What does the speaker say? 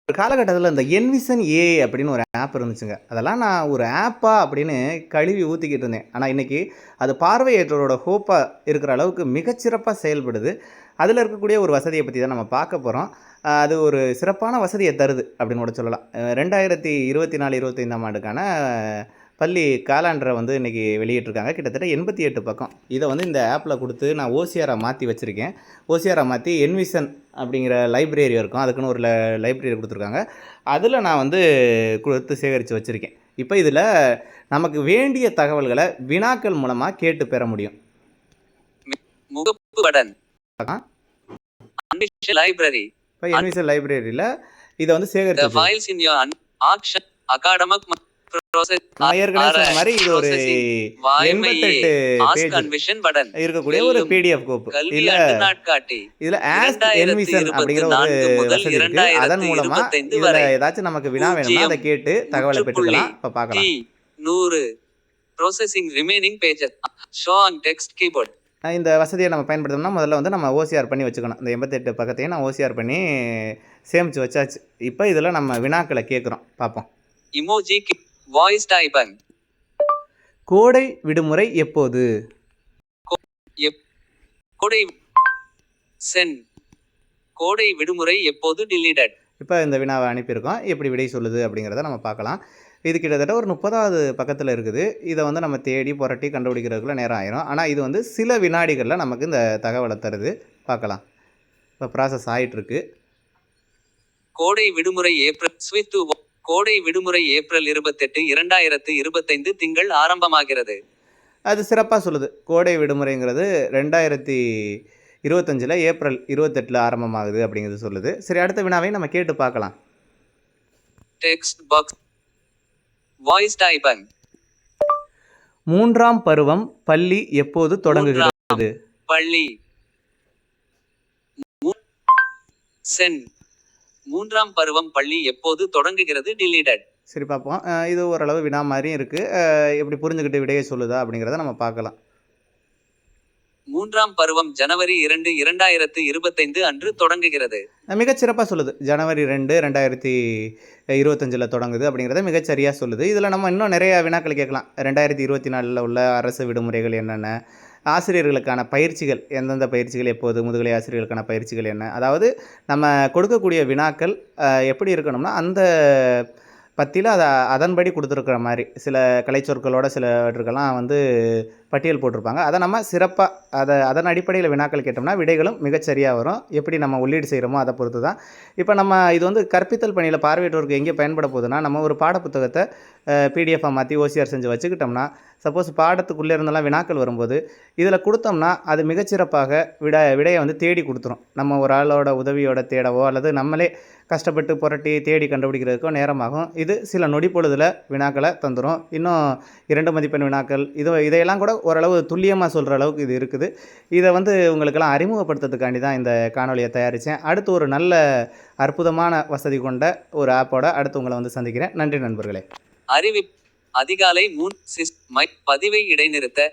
ஒரு காலகட்டத்தில இந்த என்விசன் ஏஐ அப்படின்னு ஒரு ஆப் இருந்துச்சுங்க. அதெல்லாம் நான் ஒரு ஆப்பா அப்படின்னு கழுவி ஊத்திக்கிட்டு இருந்தேன். ஆனா இன்னைக்கு அது பார்வையற்றோரோட ஹோப்பா இருக்கிற அளவுக்கு மிகச்சிறப்பா செயல்படுது. அதில இருக்கக்கூடிய ஒரு வசதிய பத்தி தான் நம்ம பார்க்க போறோம். அது ஒரு சிறப்பான வசதிய தருது அப்படின்னு கூட சொல்லலாம். 2024, 25ஆம் ஆண்டுக்கான பள்ளி காலாண்டர வந்து இன்னைக்கு வெளியிட்டிருக்காங்க. கிட்டத்தட்ட 88 பக்கம். இத வந்து இந்த ஆப்ல குடுத்து நான் ஓசிஆரா மாத்தி வச்சிருக்கேன். ஓசிஆரா மாத்தி என்விசன் அப்படிங்கிற லைப்ரரி இருக்கும். அதுக்குன்னு ஒரு லைப்ரரி குடுத்துருக்காங்க. அதில நான் வந்து குடுத்து சேகரிச்சு வச்சிருக்கேன். இப்ப இதில நமக்கு வேண்டிய தகவல்கள வினாக்கள் மூலமா கேட்டு பெற முடியும். முகப்பு பட்டன். லைப்ரரி. இப்ப என்விசன் லைப்ரரியில இத வந்து சேகரிச்சு The files in your auction academic process நான் ஏற்கனவே சொன்ன மாரி இது ஒரு 88 பேஜ் இருக்கக்கூடிய ஒரு பிடிஎஃப் கோப்பு. இதுல ஆஸ்க் என்விசன் அப்படிங்கிற ஒரு வசதி இருக்கு. அதன் மூலமா இதுல ஏதாச்சும் நமக்கு வினா வேணும்னா அதை கேட்டு தகவலை பெற்றுக்கலாம். இப்ப பார்க்கலாம். 100 processing remaining pages show on text keyboard. இந்த வசதியை நம்ம பயன்படுத்தணும்னா முதல்ல வந்து நம்ம ஓசிஆர் பண்ணி வச்சுக்கணும். இந்த 88 பக்கத்தையும் நான் ஓசிஆர் பண்ணி சேமிச்சு வச்சாச்சு. இப்போ இதில் நம்ம வினாக்களை கேட்குறோம். பார்ப்போம். Emoji voice typing. கோடை விடுமுறை எப்போது? கோடை சென். கோடை விடுமுறை எப்போது டிலீட்டட்? இப்போ இந்த வினாவை அனுப்பியிருக்கோம். எப்படி விடை சொல்லுது அப்படிங்கிறத நம்ம பார்க்கலாம். இது கிட்டத்தட்ட ஒரு 30வது பக்கத்தில் இருக்குது. இதை வந்து நம்ம தேடி புரட்டி கண்டுபிடிக்கிறதுக்குள்ள நேரம் ஆயிரும். ஆனால் இது வந்து சில வினாடிகளில் நமக்கு இந்த தகவலை தருது. பார்க்கலாம். இப்போ ப்ராசஸ் ஆகிட்டுருக்கு. கோடை விடுமுறை கோடை விடுமுறை ஏப்ரல் 28, 2025 திங்கள் ஆரம்பமாகிறது. அது சிறப்பாக சொல்லுது. கோடை விடுமுறைங்கிறது 2025 ஏப்ரல் 28 ஆரம்பமாகுது அப்படிங்கிறது சொல்லுது. சரி, அடுத்த வினாவை நம்ம கேட்டு பார்க்கலாம். Text box voice typing. 3ஆம் பருவம் பள்ளி எப்போது தொடங்குகிறது? பள்ளி சென். 3ஆம் பருவம் பள்ளி எப்போது தொடங்குகிறது டிலீட்டட்? சரி, பார்ப்போம். இது ஓரளவு வினா மாதிரியும் இருக்கு. எப்படி புரிஞ்சுக்கிட்டு விடையை சொல்லுதா அப்படிங்கிறத நம்ம பார்க்கலாம். 3ஆம் பருவம் ஜனவரி 2, 2025 அன்று தொடங்குகிறது. மிகச்சிறப்பாக சொல்லுது. ஜனவரி 2, 2025 தொடங்குது அப்படிங்கிறத மிகச்சரியாக சொல்லுது. இதில் நம்ம இன்னும் நிறைய வினாக்கள் கேட்கலாம். 2024 உள்ள அரசு விடுமுறைகள் என்னென்ன, ஆசிரியர்களுக்கான பயிற்சிகள் எந்தெந்த பயிற்சிகள் எப்போது, முதுகலை ஆசிரியர்களுக்கான பயிற்சிகள் என்ன, அதாவது நம்ம கொடுக்கக்கூடிய வினாக்கள் எப்படி இருக்கணும்னா அந்த பத்தியில் அதன்படி கொடுத்துருக்குற மாதிரி சில கலைச்சொற்களோட சிலவற்றுக்கெல்லாம் வந்து பட்டியல் போட்டிருப்பாங்க. அதை நம்ம சிறப்பாக அதன் அடிப்படையில் வினாக்கள் கேட்டோம்னா விடைகளும் மிகச்சரியாக வரும். எப்படி நம்ம உள்ளீடு செய்கிறோமோ அதை பொறுத்து தான். இப்போ நம்ம இது வந்து கற்பித்தல் பணியில் பார்வையற்றோருக்கு எங்கே பயன்பட போகுதுன்னா, நம்ம ஒரு பாடப்புத்தகத்தை பிடிஎஃபாக மாற்றி ஓசிஆர் செஞ்சு வச்சுக்கிட்டோம்னா, சப்போஸ் பாடத்துக்குள்ளே இருந்தெல்லாம் வினாக்கள் வரும்போது இதில் கொடுத்தோம்னா அது மிகச்சிறப்பாக விடையை வந்து தேடி கொடுத்துரும். நம்ம ஒரு ஆளோட உதவியோட தேடவோ அல்லது நம்மளே கஷ்டப்பட்டு புரட்டி தேடி கண்டுபிடிக்கிறதுக்கோ நேரமாகும். இது சில நொடி பொழுதில் வினாக்களை தந்துடும். இன்னும் 2 மதிப்பெண் வினாக்கள் இதையெல்லாம் கூட ஓரளவு துல்லியமாக சொல்கிற அளவுக்கு இது இருக்குது. இதை வந்து உங்களுக்கெல்லாம் அறிமுகப்படுத்துறதுக்காண்டி தான் இந்த காணொலியை தயாரித்தேன். அடுத்து ஒரு நல்ல அற்புதமான வசதி கொண்ட ஒரு ஆப்போட அடுத்து உங்களை வந்து சந்திக்கிறேன். நன்றி நண்பர்களே. அதிகாலை 3 பதிவை இடைநிறுத்த